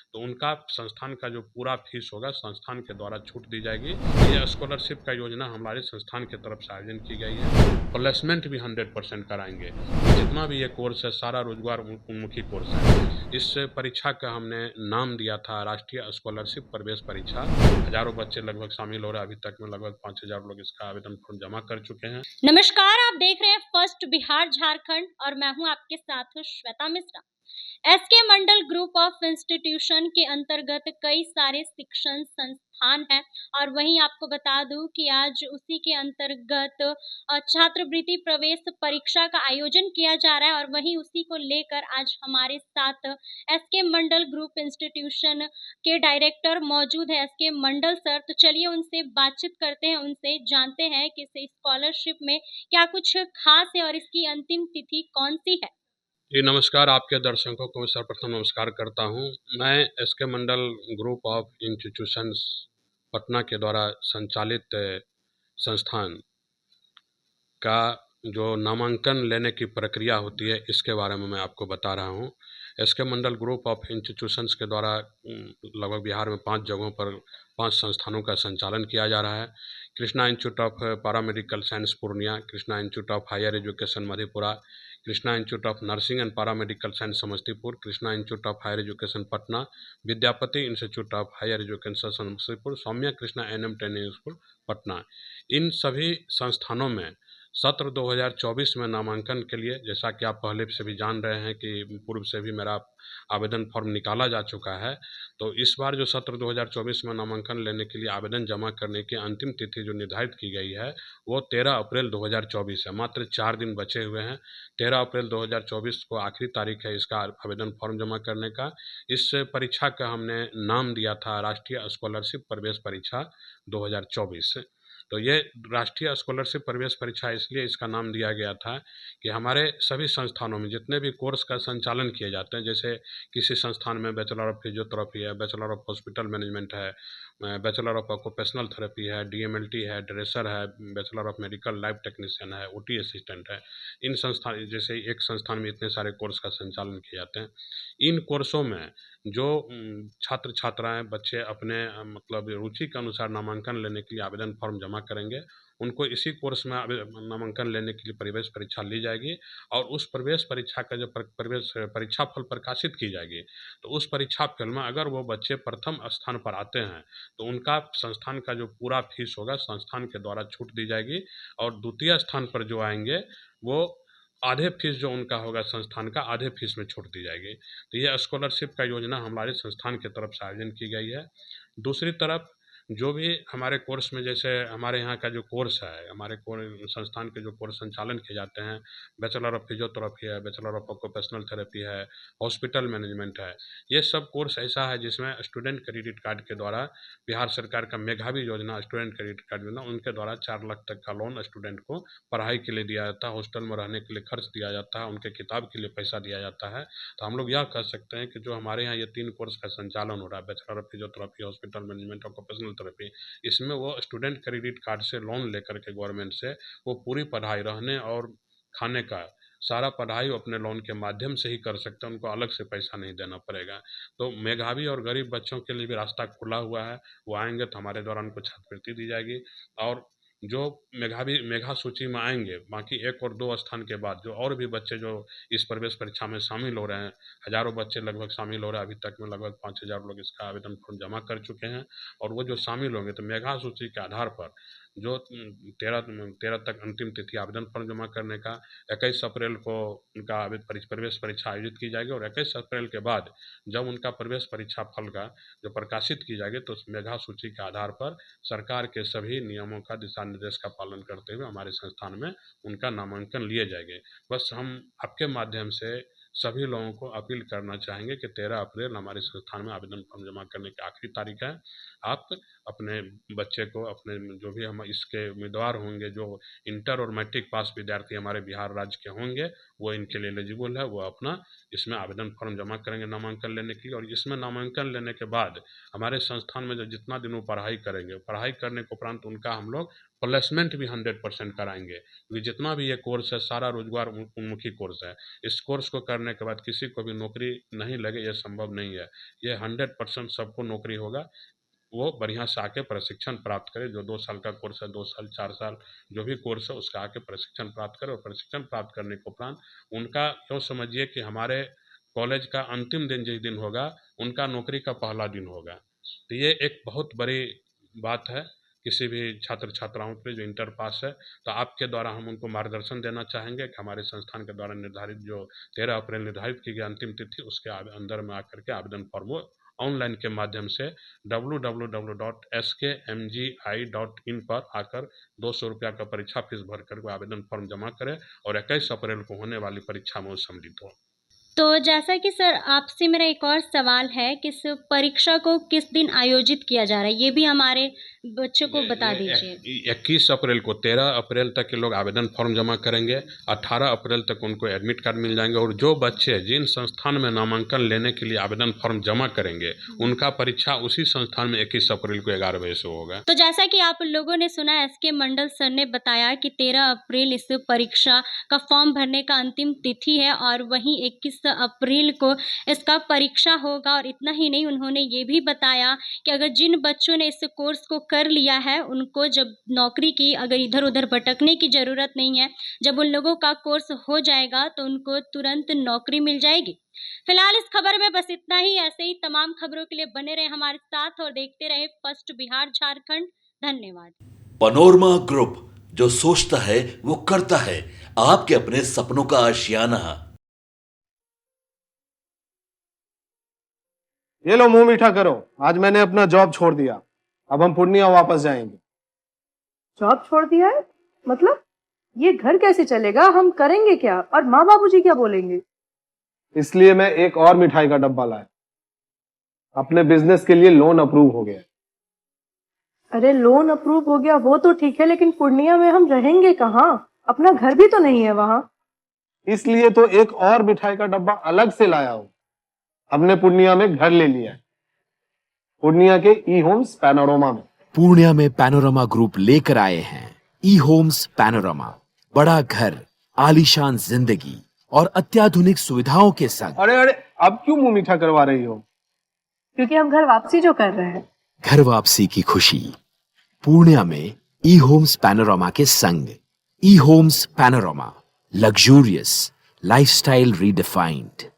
तो उनका संस्थान का जो पूरा फीस होगा संस्थान के द्वारा छूट दी जाएगी। ये स्कॉलरशिप का योजना हमारे संस्थान की तरफ से आयोजन की गई है। प्लेसमेंट भी 100% कराएंगे। जितना भी ये कोर्स है सारा रोजगार उन्मुखी कोर्स है। इस परीक्षा का हमने नाम दिया था राष्ट्रीय स्कॉलरशिप प्रवेश परीक्षा। हजारों बच्चे लगभग शामिल हो रहे हैं। अभी तक में लगभग 5,000 लोग इसका आवेदन फॉर्म जमा कर चुके हैं। नमस्कार, आप देख रहे हैं फर्स्ट बिहार झारखंड और मैं हूं आपके साथ Shweta Mishra. SK Mandal group of institution के अंतर्गत कई सारे शिक्षण संस्थान हैं और वहीं आपको बता दूं कि आज उसी के अंतर्गत छात्रवृत्ति प्रवेश परीक्षा का आयोजन किया जा रहा है और वहीं उसी को लेकर आज हमारे साथ एसके मंडल ग्रुप इंस्टीट्यूशन के डायरेक्टर मौजूद है, एसके मंडल सर। तो चलिए उनसे बातचीत करते हैं, उनसे जानते हैं कि इस स्कॉलरशिप में क्या कुछ खास है और इसकी अंतिम तिथि कौन सी है। जी नमस्कार, आपके दर्शकों को सर्वप्रथम नमस्कार करता हूं। मैं SK Mandal group of institutions Patna के द्वारा संचालित संस्थान का जो नामांकन लेने की प्रक्रिया होती है इसके बारे में मैं आपको बता रहा हूं। SK Mandal group of institutions के द्वारा लगभग बिहार में 5 जगहों पर 5 संस्थानों का संचालन किया जा रहा है। Krishna institute of paramedical science Purnia, Krishna institute of higher education Madhepura, Krishna institute of nursing and paramedical science Samastipur, Krishna institute of higher education Patna, Vidyapati institute of higher education Samastipur, Saumya Krishna NM training school Patna. इन सभी संस्थानों में सत्र 2024 में नामांकन के लिए, जैसा कि आप पहले से भी जान रहे हैं कि पूर्व से भी मेरा आवेदन फॉर्म निकाला जा चुका है, तो इस बार जो सत्र 2024 में नामांकन लेने के लिए आवेदन जमा करने की अंतिम तिथि जो निर्धारित की गई है वो 13 अप्रैल 2024 है। मात्र 4 दिन बचे हुए हैं। 13 अप्रैल 2024 को आखिरी तारीख है इसका आवेदन फॉर्म जमा करने का। इस परीक्षा का हमने नाम दिया था राष्ट्रीय स्कॉलरशिप प्रवेश परीक्षा 2024। तो ये राष्ट्रीय स्कॉलरशिप प्रवेश परीक्षा इसलिए इसका नाम दिया गया था कि हमारे सभी संस्थानों में जितने भी कोर्स का संचालन किए जाते हैं, जैसे किसी संस्थान में बैचलर ऑफ फिजियोथेरेपी है, बैचलर ऑफ हॉस्पिटल मैनेजमेंट है, बैचलर ऑफ ऑक्यूपेशनल थेरेपी है, डीएमएलटी है, ड्रेसर है, bachelor of medical lab technician है, ओटी असिस्टेंट है। इन संस्थान जैसे एक संस्थान में इतने सारे कोर्स का संचालन किए जाते हैं। इन कोर्सों में जो छात्र छात्राएं बच्चे अपने मतलब रुचि के अनुसार नामांकन लेने के लिए आवेदन फॉर्म जमा करेंगे, उनको इसी कोर्स में नामांकन लेने के लिए प्रवेश परीक्षा ली जाएगी और उस प्रवेश परीक्षा का जो प्रवेश परीक्षा फल प्रकाशित की जाएगी, तो उस परीक्षा फल में अगर वो बच्चे प्रथम स्थान पर आते हैं तो उनका संस्थान का जो पूरा फीस होगा संस्थान के द्वारा छूट दी जाएगी और द्वितीय स्थान पर जो आएंगे वो आधे फीस जो उनका होगा संस्थान का आधे फीस में छूट दी जाएगी। तो ये स्कॉलरशिप का योजना हमारे संस्थान की तरफ से आयोजन की गई है। दूसरी तरफ जो भी हमारे कोर्स में, जैसे हमारे यहाँ का जो कोर्स है, हमारे संस्थान के जो कोर्स संचालन किए जाते हैं, बैचलर ऑफ फिजियोथेरेपी है, बैचलर ऑफ ऑक्यूपेशनल थेरेपी है, हॉस्पिटल मैनेजमेंट है, ये सब कोर्स ऐसा है जिसमें स्टूडेंट क्रेडिट कार्ड के द्वारा बिहार सरकार का मेधावी योजना स्टूडेंट क्रेडिट कार्ड योजना, उनके द्वारा 4 लाख तक का लोन स्टूडेंट को पढ़ाई के लिए दिया जाता है, हॉस्टल में रहने के लिए खर्च दिया जाता है, उनके किताब के लिए पैसा दिया जाता है। तो हम लोग यह कह सकते हैं कि जो हमारे यहाँ ये 3 कोर्स का संचालन हो रहा है, bachelor of physiotherapy, hospital management, occupational therapy, इसमें वो स्टूडेंट क्रेडिट कार्ड से लोन लेकर के गवर्नमेंट से वो पूरी पढ़ाई, रहने और खाने का सारा पढ़ाई वो अपने लोन के माध्यम से ही कर सकते हैं, उनको अलग से पैसा नहीं देना पड़ेगा। तो मेधावी और गरीब बच्चों के लिए भी रास्ता खुला हुआ है। वो आएंगे तो हमारे द्वारा उनको छात्रवृत्ति दी जाएगी और जो मेधावी मेधा सूची में आएंगे, बाकी 1 और 2 स्थान के बाद जो और भी बच्चे जो इस प्रवेश परीक्षा में शामिल हो रहे हैं, हजारों बच्चे लगभग शामिल हो रहे हैं। अभी तक में लगभग 5,000 लोग इसका आवेदन फॉर्म जमा कर चुके हैं और वो जो शामिल होंगे तो मेधा सूची के आधार पर जो 13 तक अंतिम तिथि आवेदन फॉर्म जमा करने का, 21 अप्रैल को उनका प्रवेश परीक्षा आयोजित की जाएगी और 21 अप्रैल के बाद जब उनका प्रवेश परीक्षा फल का जो प्रकाशित की जाएगी तो उस मेधा सूची के आधार पर सरकार के सभी नियमों का, दिशा निर्देश का पालन करते हुए हमारे संस्थान में उनका नामांकन लिए जाएंगे। बस हम आपके माध्यम से सभी लोगों को अपील करना चाहेंगे कि 13 अप्रैल हमारे संस्थान में आवेदन फॉर्म जमा करने की आखिरी तारीख है। आप अपने बच्चे को, अपने जो भी हम इसके उम्मीदवार होंगे, जो इंटर और मैट्रिक पास विद्यार्थी हमारे बिहार राज्य के होंगे, वो इनके लिए एलिजिबल है, वो अपना इसमें आवेदन फॉर्म जमा करेंगे नामांकन लेने के लिए। और इसमें नामांकन लेने के बाद हमारे संस्थान में जो जितना दिन वो पढ़ाई करेंगे, पढ़ाई करने के उपरांत उनका हम लोग प्लेसमेंट भी 100% कराएंगे, क्योंकि जितना भी ये कोर्स है सारा रोजगार उन्मुखी कोर्स है। इस कोर्स को करने के बाद किसी को भी नौकरी नहीं लगे ये संभव नहीं है। ये 100% सबको नौकरी होगा। वो बढ़िया से आके प्रशिक्षण प्राप्त करे। जो 2 साल का कोर्स है, 2 साल 4 साल जो भी कोर्स है उसका आके प्रशिक्षण प्राप्त करे, और प्रशिक्षण प्राप्त करने के उपरांत उनका यूँ समझिए कि हमारे कॉलेज का अंतिम दिन जिस दिन होगा उनका नौकरी का पहला दिन होगा। तो ये एक बहुत बड़ी बात है किसी भी छात्र छात्राओं के लिए जो इंटर पास है। तो आपके द्वारा हम उनको मार्गदर्शन देना चाहेंगे कि हमारे संस्थान के द्वारा निर्धारित जो 13 अप्रैल निर्धारित की गई अंतिम तिथि उसके अंदर में आकर के आवेदन फॉर्म वो ऑनलाइन के माध्यम से www.skmgi.in पर आकर 200 रुपया का परीक्षा फीस भर कर आवेदन फॉर्म जमा करें और 21 अप्रैल को होने वाली परीक्षा में वो सम्मिलित हो। तो जैसा कि सर आपसे मेरा एक और सवाल है कि इस परीक्षा को किस दिन आयोजित किया जा रहा है, ये भी हमारे बच्चों को बता दीजिए। 21 अप्रैल को 13 अप्रैल तक के लोग आवेदन फॉर्म जमा करेंगे, 18 अप्रैल तक उनको एडमिट कार्ड मिल जाएंगे, और जो बच्चे जिन संस्थान में नामांकन लेने के लिए आवेदन फॉर्म जमा करेंगे उनका परीक्षा उसी संस्थान में 21 अप्रैल को 11 बजे से होगा। तो जैसा कि आप लोगों ने सुना, एसके मंडल सर ने बताया कि 13 अप्रैल इस परीक्षा का फॉर्म भरने का अंतिम तिथि है और वहीं 21 अप्रैल को इसका परीक्षा होगा। और इतना ही नहीं, उन्होंने ये भी बताया कि अगर जिन बच्चों ने इस कोर्स को कर लिया है उनको जब नौकरी की अगर इधर उधर भटकने की ज़रूरत नहीं है, जब उन लोगों का कोर्स हो जाएगा तो उनको तुरंत नौकरी मिल जाएगी। फिलहाल इस खबर में बस इतना ही। ऐसे ही तमाम खबरों के लिए बने रहे हमारे साथ और देखते रहे फर्स्ट बिहार झारखंड। धन्यवाद। पैनोरमा ग्रुप, जो सोचता है वो करता है। आपके अपने सपनों का आशियाना। ये लो मुंह मीठा करो, आज मैंने अपना जॉब छोड़ दिया, अब हम पूर्णिया वापस जाएंगे। जॉब छोड़ दिया है? मतलब ये घर कैसे चलेगा? हम करेंगे क्या? और माँ बाबूजी क्या बोलेंगे? इसलिए मैं एक और मिठाई का डब्बा लाया। अपने बिजनेस के लिए लोन अप्रूव हो गया। अरे लोन अप्रूव हो गया वो तो ठीक है, लेकिन पूर्णिया में हम रहेंगे कहाँ? अपना घर भी तो नहीं है वहां। इसलिए तो एक और मिठाई का डब्बा अलग से लाया हूं। हमने पूर्णिया में घर ले लिया है, पूर्णिया के ई होम्स पैनोरमा में। पूर्णिया में पैनोरमा ग्रुप लेकर आए हैं ई होम्स पैनोरमा। बड़ा घर, आलीशान जिंदगी और अत्याधुनिक सुविधाओं के संग। अरे अरे, अब क्यों मुंह मीठा करवा रही हो? क्योंकि हम घर वापसी जो कर रहे हैं। घर वापसी की खुशी पूर्णिया में ई होम्स पैनोरमा के संग। E homes panorama, luxurious lifestyle redefined.